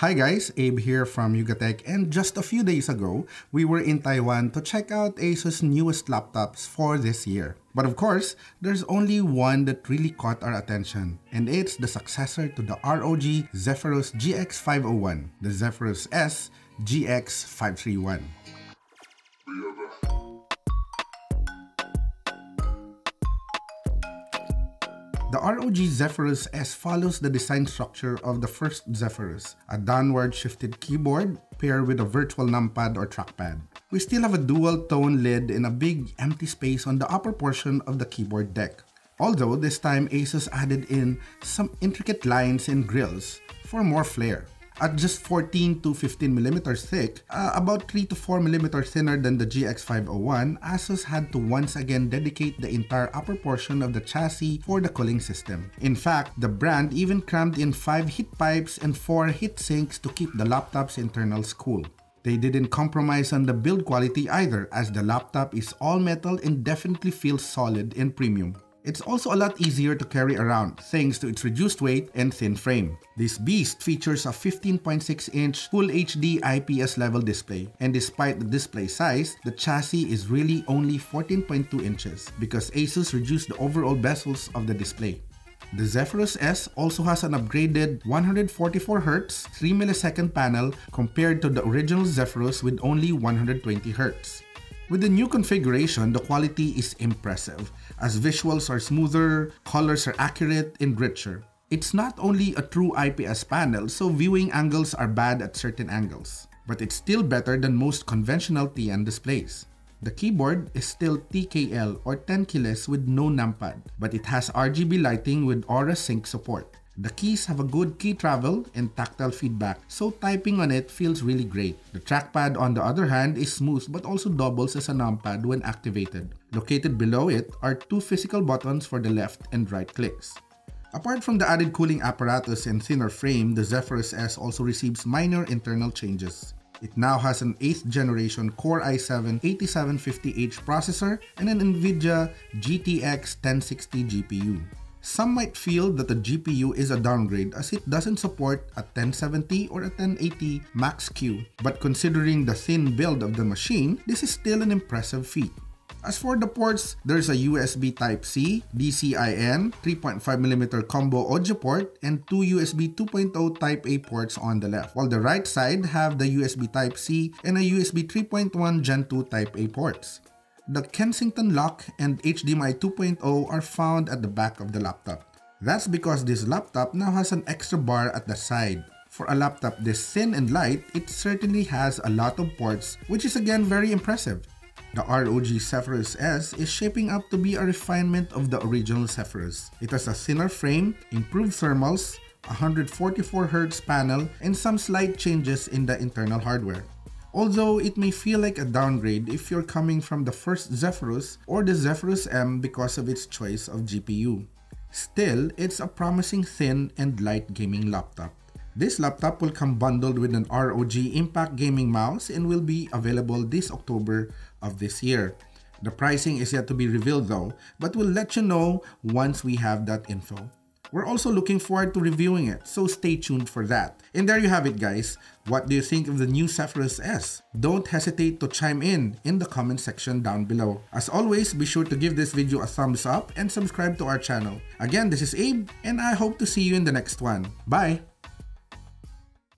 Hi guys, Abe here from YugaTech, and just a few days ago, we were in Taiwan to check out ASUS' newest laptops for this year. But of course, there's only one that really caught our attention, and it's the successor to the ROG Zephyrus GX501, the Zephyrus S GX531. The ROG Zephyrus S follows the design structure of the first Zephyrus, a downward shifted keyboard paired with a virtual numpad or trackpad. We still have a dual-tone lid and a big empty space on the upper portion of the keyboard deck. Although this time ASUS added in some intricate lines and grills for more flair. At just 14 to 15mm thick, about 3 to 4mm thinner than the GX501, ASUS had to once again dedicate the entire upper portion of the chassis for the cooling system. In fact, the brand even crammed in 5 heat pipes and 4 heat sinks to keep the laptop's internals cool. They didn't compromise on the build quality either, as the laptop is all metal and definitely feels solid and premium. It's also a lot easier to carry around thanks to its reduced weight and thin frame. This beast features a 15.6-inch Full HD IPS level display, and despite the display size, the chassis is really only 14.2 inches because ASUS reduced the overall bezels of the display. The Zephyrus S also has an upgraded 144Hz 3ms panel compared to the original Zephyrus with only 120Hz. With the new configuration, the quality is impressive, as visuals are smoother, colors are accurate, and richer. It's not only a true IPS panel, so viewing angles are bad at certain angles, but it's still better than most conventional TN displays. The keyboard is still TKL or 10 keyless with no numpad, but it has RGB lighting with Aura Sync support. The keys have a good key travel and tactile feedback, so typing on it feels really great. The trackpad, on the other hand, is smooth but also doubles as a numpad when activated. Located below it are 2 physical buttons for the left and right clicks. Apart from the added cooling apparatus and thinner frame, the Zephyrus S also receives minor internal changes. It now has an 8th generation Core i7-8750H processor and an NVIDIA GTX 1060 GPU. Some might feel that the GPU is a downgrade as it doesn't support a 1070 or a 1080 Max-Q, but considering the thin build of the machine, this is still an impressive feat. As for the ports, there's a USB Type-C, DCI-N, 3.5mm combo audio port, and 2 USB 2.0 Type-A ports on the left, while the right side have the USB Type-C and a USB 3.1 Gen 2 Type-A ports. The Kensington lock and HDMI 2.0 are found at the back of the laptop. That's because this laptop now has an extra bar at the side. For a laptop this thin and light, it certainly has a lot of ports, which is again very impressive. The ROG Zephyrus S is shaping up to be a refinement of the original Zephyrus. It has a thinner frame, improved thermals, a 144Hz panel, and some slight changes in the internal hardware. Although it may feel like a downgrade if you're coming from the first Zephyrus or the Zephyrus M because of its choice of GPU. Still, it's a promising thin and light gaming laptop. This laptop will come bundled with an ROG Impact Gaming mouse and will be available this October of this year. The pricing is yet to be revealed though, but we'll let you know once we have that info. We're also looking forward to reviewing it, so stay tuned for that. And there you have it guys. What do you think of the new Zephyrus S? Don't hesitate to chime in the comment section down below. As always, be sure to give this video a thumbs up and subscribe to our channel. Again, this is Abe, and I hope to see you in the next one. Bye!